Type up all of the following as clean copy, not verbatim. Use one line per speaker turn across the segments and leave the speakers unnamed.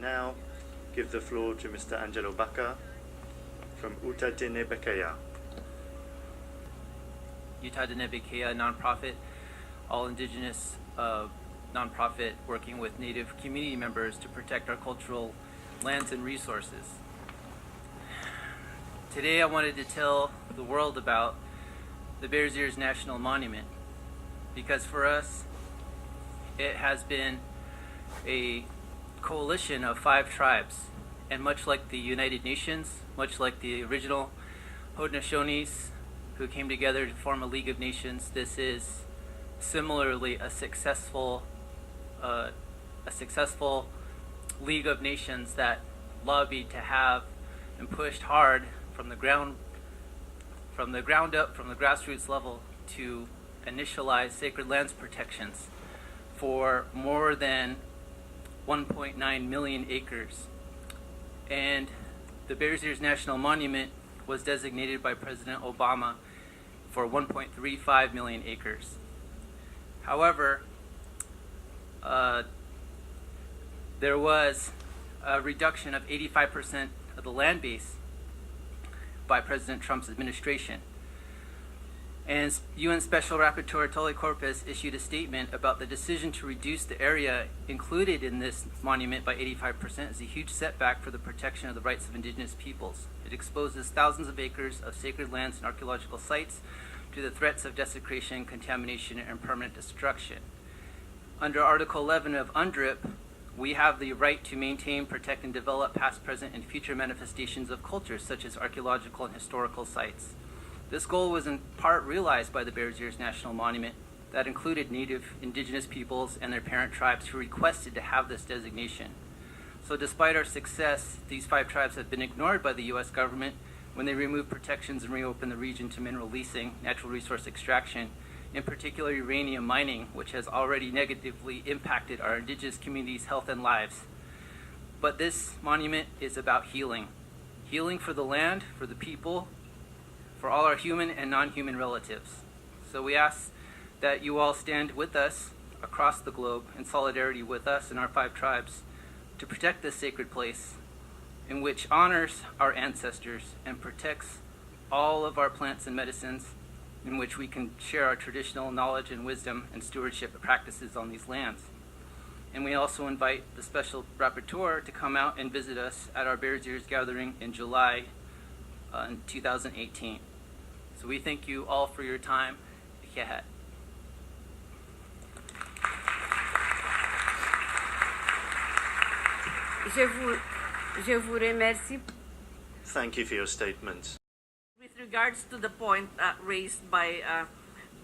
now give the floor to Mr. Angelo Bacca from Diné Bikéyah.
Diné Bikéyah, nonprofit, all Indigenous nonprofit working with Native community members to protect our cultural lands and resources. Today I wanted to tell the world about the Bears Ears National Monument, because for us it has been a coalition of 5 tribes, and much like the United Nations, much like the original Haudenosaunees who came together to form a League of Nations, this is similarly a successful League of Nations that lobbied to have and pushed hard from the ground up, from the grassroots level, to initialize sacred lands protections for more than 1.9 million acres. And the Bears Ears National Monument was designated by President Obama for 1.35 million acres. However, there was a reduction of 85% of the land base by President Trump's administration. And UN Special Rapporteur Tully Corpus issued a statement about the decision to reduce the area included in this monument by 85% as a huge setback for the protection of the rights of Indigenous peoples. It exposes thousands of acres of sacred lands and archaeological sites to the threats of desecration, contamination, and permanent destruction. Under Article 11 of UNDRIP, we have the right to maintain, protect, and develop past, present, and future manifestations of cultures such as archaeological and historical sites. This goal was in part realized by the Bears Ears National Monument that included Native Indigenous peoples and their parent tribes who requested to have this designation. So despite our success, these 5 tribes have been ignored by the U.S. government when they removed protections and reopened the region to mineral leasing, natural resource extraction, in particular uranium mining, which has already negatively impacted our Indigenous communities' health and lives. But this monument is about healing. Healing for the land, for the people, for all our human and non-human relatives. So we ask that you all stand with us across the globe in solidarity with us and our 5 tribes to protect this sacred place in which honors our ancestors and protects all of our plants and medicines, in which we can share our traditional knowledge and wisdom and stewardship practices on these lands. And we also invite the Special Rapporteur to come out and visit us at our Bears Ears gathering in July in 2018. So we thank you all for your time. Bikéyah.
Je vous remercie.
Thank you for your statement.
With regards to the point raised by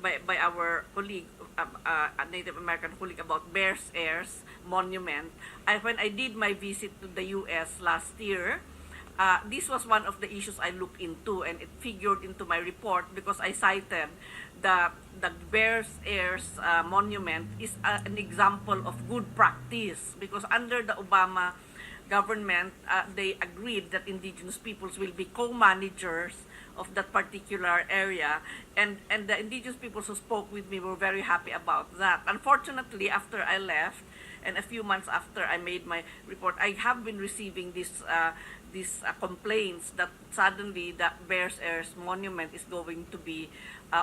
our colleague, a Native American colleague, about Bears Ears Monument, when I did my visit to the U.S. last year, this was one of the issues I looked into, and it figured into my report because I cited the Bears Ears Monument is an example of good practice, because under the Obama government, they agreed that Indigenous peoples will be co-managers of that particular area, and the Indigenous peoples who spoke with me were very happy about that. Unfortunately, after I left, and a few months after I made my report, I have been receiving these complaints that suddenly the Bears Ears Monument is going to be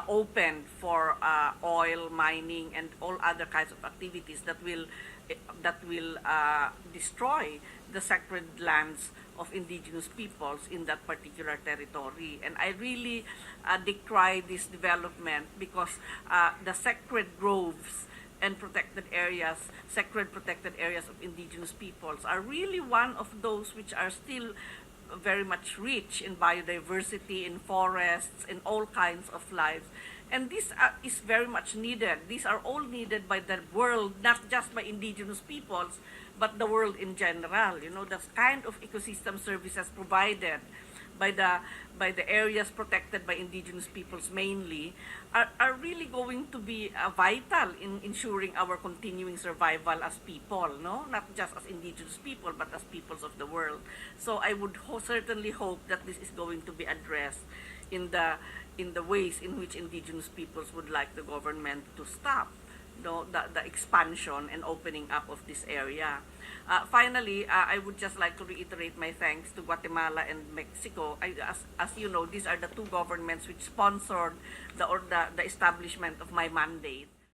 opened for oil mining and all other kinds of activities that will destroy the sacred lands of Indigenous peoples in that particular territory. And I really decry this development, because the sacred groves and sacred protected areas of Indigenous peoples are really one of those which are still very much rich in biodiversity, in forests, in all kinds of lives. And this is very much needed. These are all needed by the world, not just by Indigenous peoples, but the world in general. You know, the kind of ecosystem services provided by the areas protected by Indigenous peoples mainly are really going to be vital in ensuring our continuing survival as people, no? Not just as Indigenous people, but as peoples of the world. So I would certainly hope that this is going to be addressed in the ways in which Indigenous peoples would like the government to stop the expansion and opening up of this area. Finally, I would just like to reiterate my thanks to Guatemala and Mexico. As you know, these are the two governments which sponsored the establishment of my mandate.